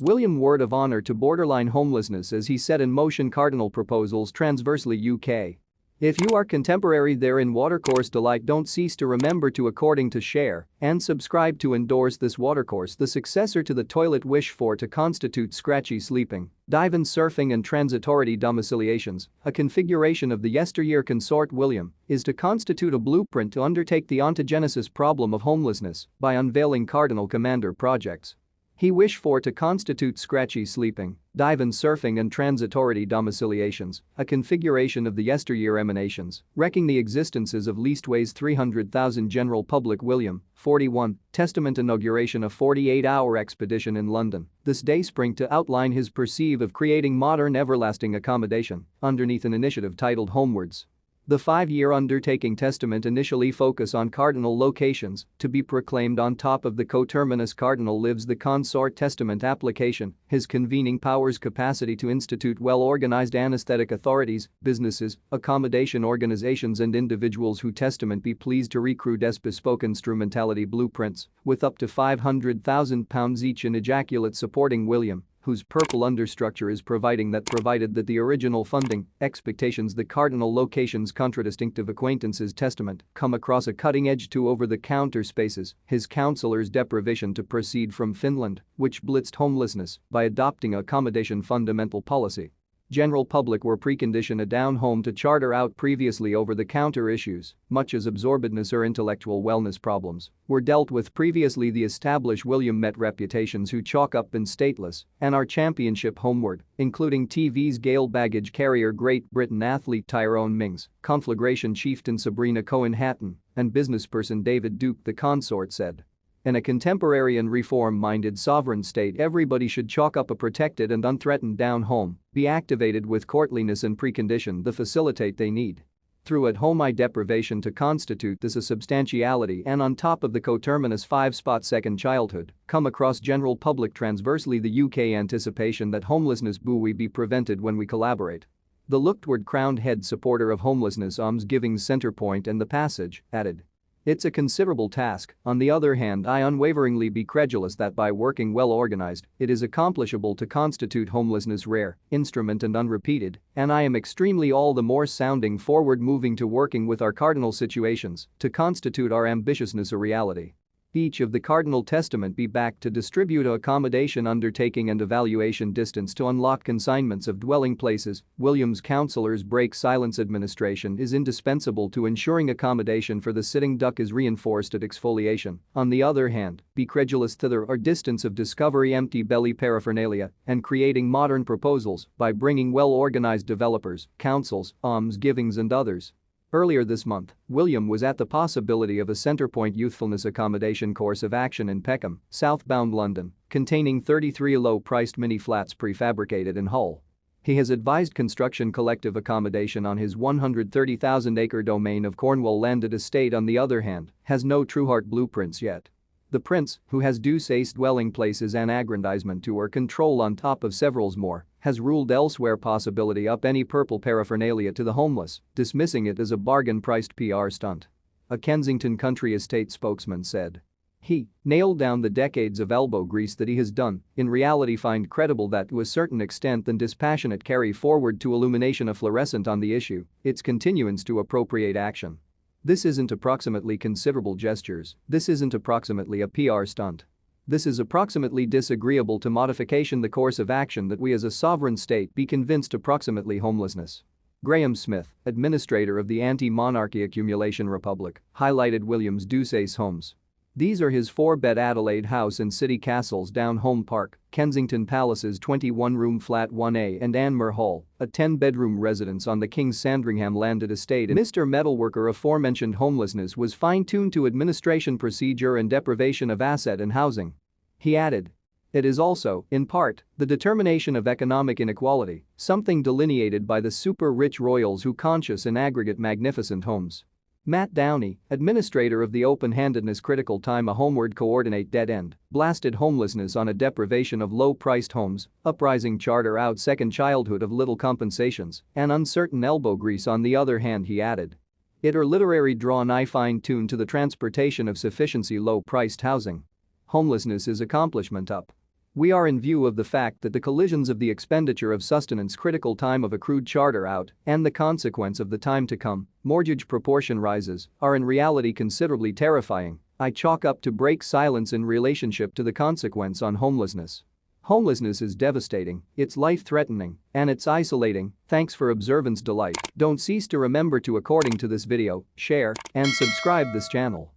William word of honor to borderline homelessness as he set in motion cardinal proposals transversely UK. If you are contemporary therein watercourse delight don't cease to remember to according to share and subscribe to endorse this watercourse the successor to the toilet wish for to constitute scratchy sleeping, dive in surfing and transitority domiciliations, a configuration of the yesteryear consort William, is to constitute a blueprint to undertake the ontogenesis problem of homelessness by unveiling cardinal commander projects. He wish for to constitute scratchy sleeping, dive in surfing and transitority domiciliations, a configuration of the yesteryear emanations, wrecking the existences of leastways 300,000 general public William, 41, testament inauguration a 48-hour expedition in London, this day spring to outline his perceive of creating modern everlasting accommodation, underneath an initiative titled Homewards. The 5-year undertaking testament initially focus on cardinal locations, to be proclaimed on top of the coterminous cardinal lives the consort testament application, his convening powers capacity to institute well-organized anesthetic authorities, businesses, accommodation organizations and individuals who testament be pleased to recruit as bespoke instrumentality blueprints, with up to £500,000 each in ejaculate supporting William, whose purple understructure is provided that the original funding, expectations the cardinal locations contradistinctive acquaintances testament come across a cutting edge to over-the-counter spaces, his counselor's deprivation to proceed from Finland, which blitzed homelessness by adopting accommodation fundamental policy. General public were preconditioned a down home to charter out previously over-the-counter issues, much as absorbedness or intellectual wellness problems, were dealt with previously the established William met reputations who chalk up in stateless and our championship homeward, including TV's Gale baggage carrier Great Britain athlete Tyrone Mings, conflagration chieftain Sabrina Cohen-Hatton, and businessperson David Duke the consort said. In a contemporary and reform-minded sovereign state everybody should chalk up a protected and unthreatened down home, be activated with courtliness and precondition the facilitate they need. Through at-home deprivation to constitute this a substantiality and on top of the coterminous 5-spot second childhood, come across general public transversely the UK anticipation that homelessness buoy be prevented when we collaborate. The lookedward crowned head supporter of homelessness almsgiving's centrepoint and the passage, added. It's a considerable task, on the other hand I unwaveringly be credulous that by working well organized, it is accomplishable to constitute homelessness rare, instrument and unrepeated, and I am extremely all the more sounding forward moving to working with our cardinal situations to constitute our ambitiousness a reality. Each of the cardinal testament be back to distribute a accommodation undertaking and evaluation distance to unlock consignments of dwelling places. Williams counselors break silence administration is indispensable to ensuring accommodation for the sitting duck is reinforced at exfoliation. On the other hand, be credulous thither or distance of discovery empty belly paraphernalia and creating modern proposals by bringing well-organized developers, councils, almsgivings and others. Earlier this month, William was at the possibility of a Centrepoint Youthfulness Accommodation course of action in Peckham, southbound London, containing 33 low-priced mini-flats prefabricated in Hull. He has advised construction collective accommodation on his 130,000-acre domain of Cornwall landed estate on the other hand, has no Trueheart blueprints yet. The prince, who has deuce dwelling places and aggrandizement to or control on top of severals more, has ruled elsewhere possibility up any purple paraphernalia to the homeless, dismissing it as a bargain-priced PR stunt. A Kensington country estate spokesman said. He nailed down the decades of elbow grease that he has done, in reality find credible that to a certain extent than dispassionate carry forward to illumination a fluorescent on the issue, its continuance to appropriate action. This isn't approximately considerable gestures, this isn't approximately a PR stunt. This is approximately disagreeable to modification the course of action that we as a sovereign state be convinced approximately homelessness. Graham Smith, administrator of the Anti-Monarchy Accumulation Republic, highlighted William's Deuce homes. These are his 4-bed Adelaide House and City Castles Down Home Park, Kensington Palace's 21-room flat 1A and Anmer Hall, a 10-bedroom residence on the King's Sandringham landed estate. Mr. Metalworker aforementioned homelessness was fine-tuned to administration procedure and deprivation of asset and housing. He added. It is also, in part, the determination of economic inequality, something delineated by the super-rich royals who conscious in aggregate magnificent homes. Matt Downey, administrator of the open-handedness critical time a homeward coordinate dead-end, blasted homelessness on a deprivation of low-priced homes, uprising charter out second childhood of little compensations, and uncertain elbow grease on the other hand he added. It are literary drawn eye fine-tuned to the transportation of sufficiency low-priced housing. Homelessness is accomplishment up. We are in view of the fact that the collisions of the expenditure of sustenance critical time of accrued charter out and the consequence of the time to come, mortgage proportion rises, are in reality considerably terrifying. I chalk up to break silence in relationship to the consequence on homelessness. Homelessness is devastating, it's life-threatening, and it's isolating. Thanks for observance delight. Don't cease to remember to according to this video, share, and subscribe this channel.